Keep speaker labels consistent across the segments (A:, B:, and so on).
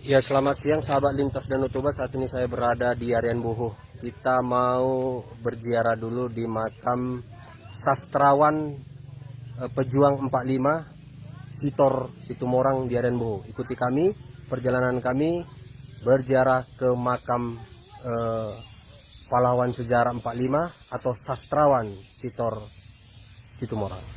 A: Ya, selamat siang sahabat lintas Danau Toba. Saat ini saya berada di Arian Boho. Kita mau berziarah dulu di makam sastrawan pejuang 45 Sitor Situmorang di Arian Boho. Ikuti kami, perjalanan kami berziarah ke makam pahlawan sejarah 45 atau sastrawan Sitor Situmorang.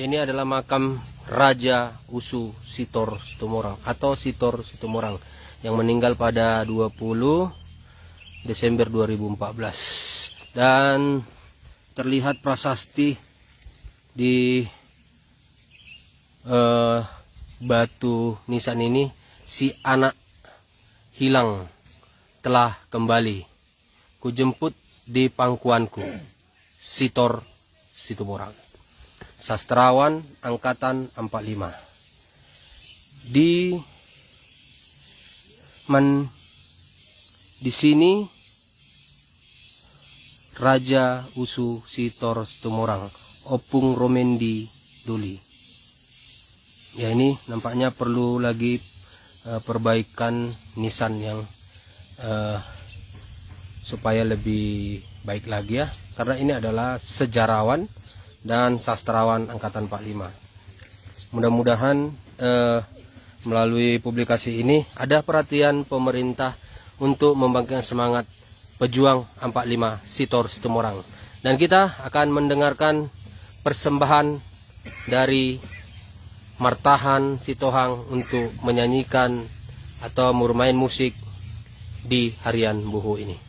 A: Ini adalah makam Raja Usu Sitor Situmorang atau Sitor Situmorang yang meninggal pada 20 Desember 2014. Dan terlihat prasasti di batu nisan ini, si anak hilang telah kembali, kujemput di pangkuanku, Sitor Situmorang, sastrawan angkatan 45. Di sini Raja Usu Sitor Situmorang Opung Romendi Duli. Ya, ini nampaknya perlu lagi perbaikan nisan yang supaya lebih baik lagi ya, karena ini adalah sejarawan dan sastrawan angkatan 45. Mudah-mudahan melalui publikasi ini ada perhatian pemerintah untuk membangkitkan semangat pejuang 45 Sitor Situmorang. Dan kita akan mendengarkan persembahan dari Martahan Sitohang untuk menyanyikan atau bermain musik di Harian Boho ini.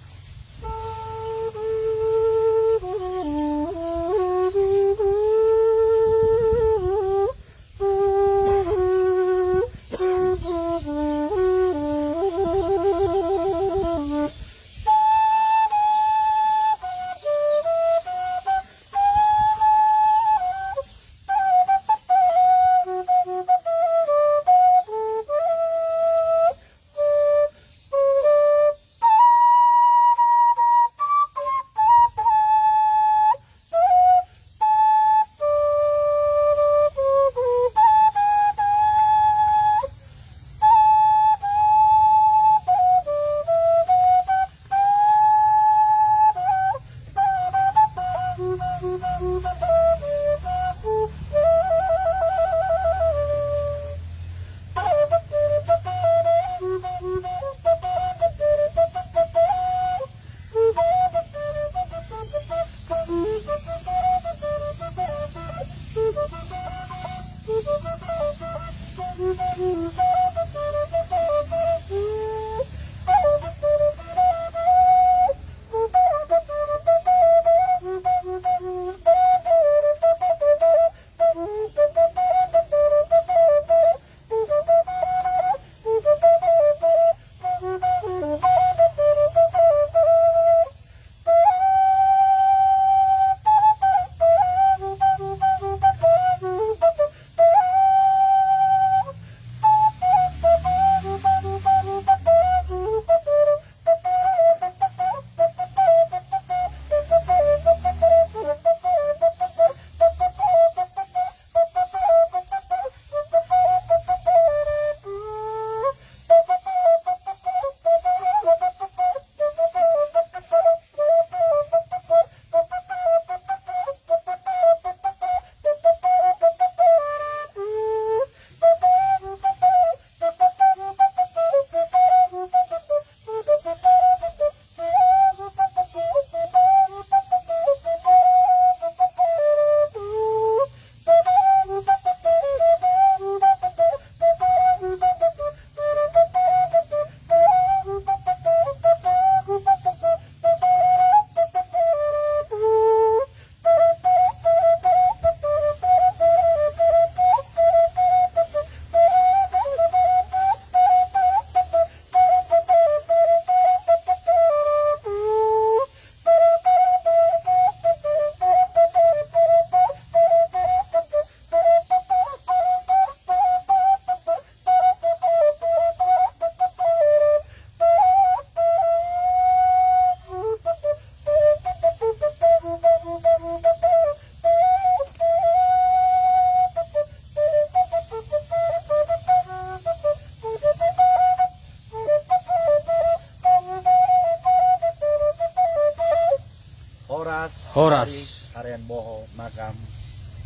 A: Horas
B: dari Harian Boho, makam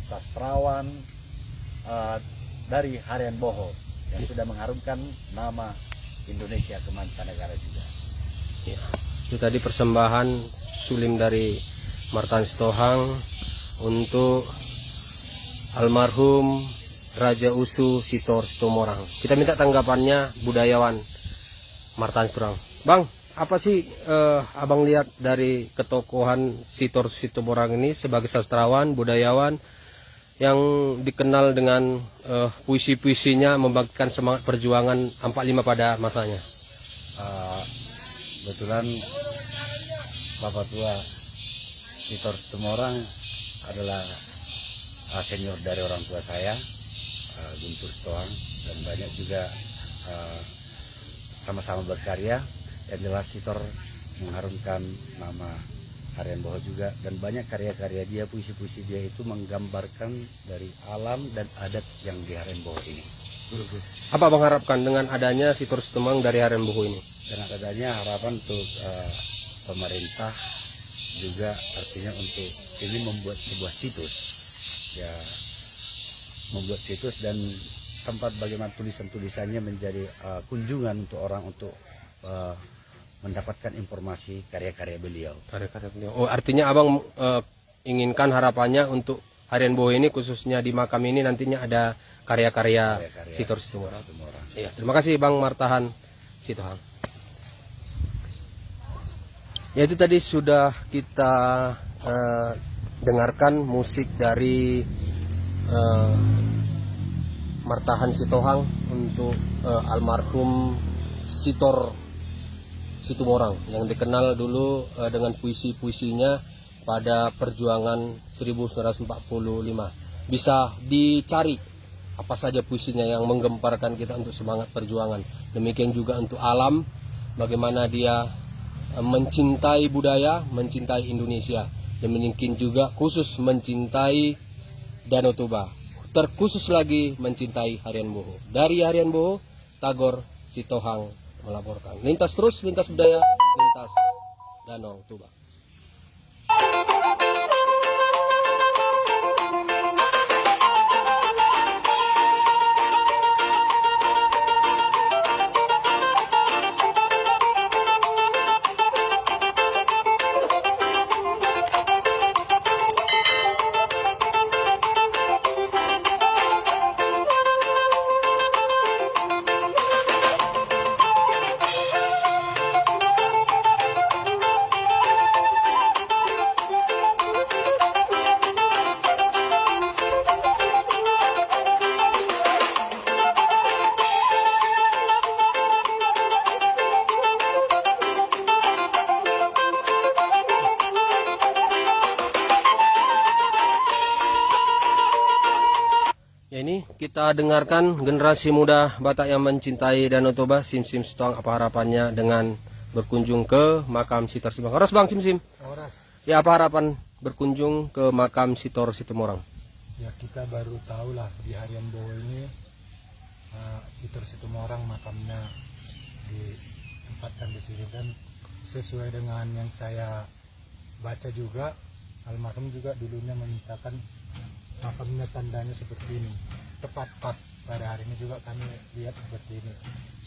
B: sastrawan dari Harian Boho yang sudah mengharumkan nama Indonesia ke mancanegara juga.
A: ya. Itu tadi persembahan sulim dari Martaan Sitohang untuk almarhum Raja Usu Sitor Situmorang. Kita minta tanggapannya budayawan Martaan Sitohang. Bang, apa sih abang lihat dari ketokohan Sitor Situmorang ini sebagai sastrawan, budayawan yang dikenal dengan puisi-puisinya membangkitkan semangat perjuangan 45 pada masanya?
B: Kebetulan Bapak Tua Sitor Situmorang adalah senior dari orang tua saya, Guntur Sitohang, dan banyak juga sama-sama berkarya. Yang jelas Sitor mengharumkan nama Harian Boho juga, dan banyak karya-karya dia, puisi-puisi dia itu menggambarkan dari alam dan adat yang di Harian Boho ini.
A: Apa abang harapkan dengan adanya Sitor Situmorang dari Harian Boho ini?
B: Dan adanya harapan untuk pemerintah juga, artinya untuk ini membuat sebuah situs, ya, membuat situs dan tempat bagaimana tulisan-tulisannya menjadi kunjungan untuk orang untuk mendapatkan informasi karya-karya beliau.
A: Karya-karya beliau. Oh, artinya abang inginkan harapannya untuk Harian Boho ini, khususnya di makam ini nantinya ada karya-karya Sitor Situmorang. Iya, terima kasih Bang Martaan Sitohang. Ya, itu tadi sudah kita dengarkan musik dari Martaan Sitohang untuk almarhum Sitor Situmorang yang dikenal dulu dengan puisi-puisinya pada perjuangan 1945. Bisa dicari apa saja puisinya yang menggemparkan kita untuk semangat perjuangan. Demikian juga untuk alam, bagaimana dia mencintai budaya, mencintai Indonesia, dan mungkin juga khusus mencintai Danau Toba, terkhusus lagi mencintai Harian Boho. Dari Harian Boho, Tagor Sitohang melaporkan. Lintas terus, lintas budaya, lintas Danau Toba. Ya, ini kita dengarkan generasi muda Batak yang mencintai Danau Toba, Sim Sitohang, apa harapannya dengan berkunjung ke makam Sitor Situmorang. Horas Bang Sim.
C: Horas.
A: Ya, apa harapan berkunjung ke makam Sitor Situmorang?
C: Ya, kita baru tahu lah di Harian Boho ini Sitor Situmorang makamnya ditempatkan di sini, dan sesuai dengan yang saya baca juga, almarhum juga dulunya memintakan makamnya tandanya seperti ini, tepat pas pada hari ini juga kami lihat seperti ini.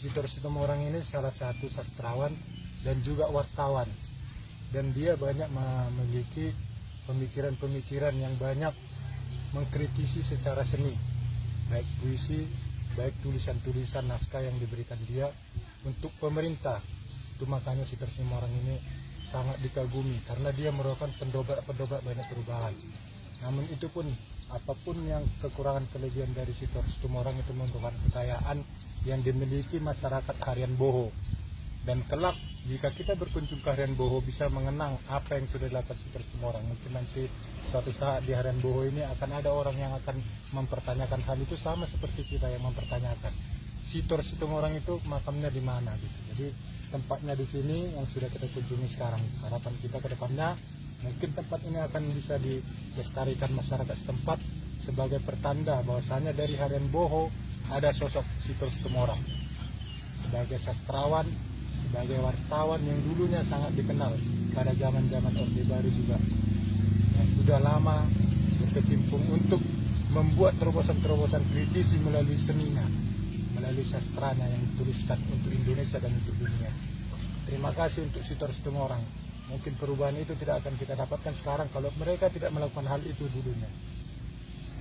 C: Sitor Situmorang ini salah satu sastrawan dan juga wartawan, dan dia banyak memiliki pemikiran-pemikiran yang banyak mengkritisi secara seni, baik puisi, baik tulisan-tulisan naskah yang diberikan dia untuk pemerintah. Itu makanya Sitor Situmorang ini sangat dikagumi karena dia merupakan pendobrak banyak perubahan. Namun itu pun, apapun yang kekurangan kelebihan dari Sitor Situmorang, itu merupakan kekayaan yang dimiliki masyarakat Harian Boho. Dan kelak jika kita berkunjung ke Harian Boho bisa mengenang apa yang sudah dilakukan Sitor Situmorang. Mungkin nanti suatu saat di Harian Boho ini akan ada orang yang akan mempertanyakan hal itu, sama seperti kita yang mempertanyakan Sitor Situmorang itu makamnya di mana gitu. Jadi tempatnya di sini yang sudah kita kunjungi sekarang. Harapan kita ke depannya mungkin tempat ini akan bisa dilestarikan masyarakat setempat sebagai pertanda bahwasanya dari Harian Boho ada sosok Sitor Situmorang sebagai sastrawan, sebagai wartawan yang dulunya sangat dikenal pada zaman-zaman Orde Baru juga. sudah lama berkecimpung untuk membuat terobosan-terobosan kritisi melalui seninya, melalui sastranya yang dituliskan untuk Indonesia dan untuk dunia. Terima kasih untuk Sitor Situmorang. Mungkin perubahan itu tidak akan kita dapatkan sekarang kalau mereka tidak melakukan hal itu dulunya.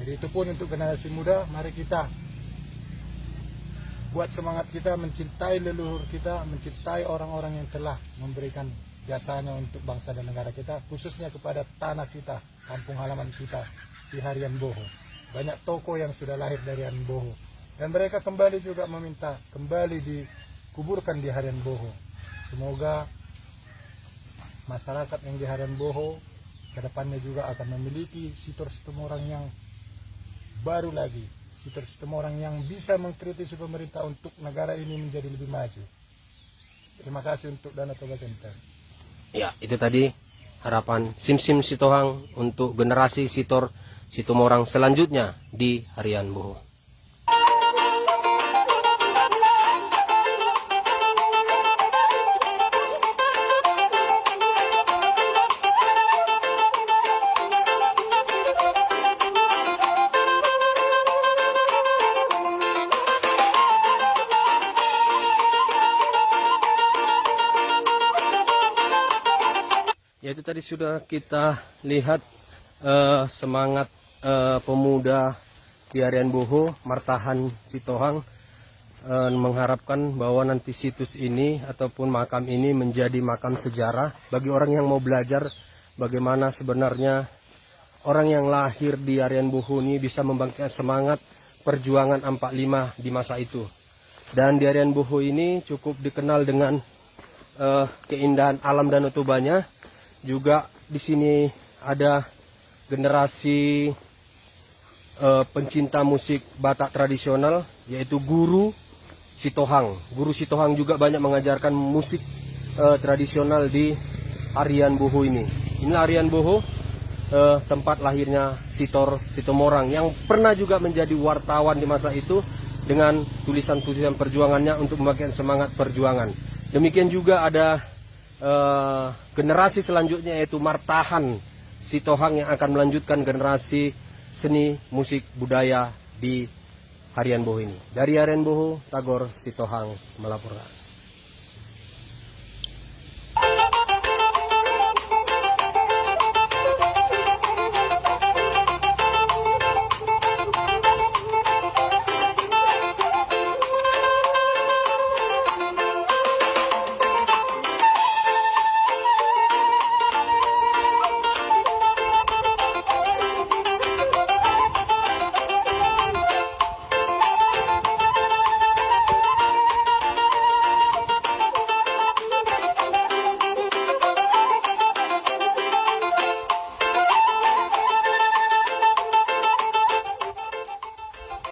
C: Jadi itu pun untuk generasi muda, mari kita buat semangat kita mencintai leluhur kita, mencintai orang-orang yang telah memberikan jasanya untuk bangsa dan negara kita, khususnya kepada tanah kita, kampung halaman kita di Harian Boho. Banyak tokoh yang sudah lahir dari Harian Boho, dan mereka kembali juga meminta kembali dikuburkan di Harian Boho. Semoga masyarakat yang di Harian Boho kedepannya juga akan memiliki Sitor Situmorang yang baru lagi, Sitor Situmorang yang bisa mengkritisi pemerintah untuk negara ini menjadi lebih maju. Terima kasih untuk Danau Toba Center.
A: Ya, itu tadi harapan Sim Sitohang untuk generasi Sitor Situmorang selanjutnya di Harian Boho. Ya, itu tadi sudah kita lihat semangat pemuda di Harian Boho, Martahan Sitohang, mengharapkan bahwa nanti situs ini ataupun makam ini menjadi makam sejarah bagi orang yang mau belajar bagaimana sebenarnya orang yang lahir di Harian Boho ini bisa membangkitkan semangat perjuangan 45 di masa itu. Dan di Harian Boho ini cukup dikenal dengan keindahan alam Danau Tobanya. Juga di sini ada generasi pencinta musik Batak tradisional, yaitu Guru Sitohang. Guru Sitohang juga banyak mengajarkan musik tradisional di Harian Boho ini. Inilah Harian Boho, tempat lahirnya Sitor Situmorang yang pernah juga menjadi wartawan di masa itu dengan tulisan-tulisan perjuangannya untuk membangkitkan semangat perjuangan. Demikian juga ada generasi selanjutnya, yaitu Martahan Sitohang yang akan melanjutkan generasi seni musik budaya di Harian Boho ini. Dari Harian Boho, Tagor Sitohang melaporkan.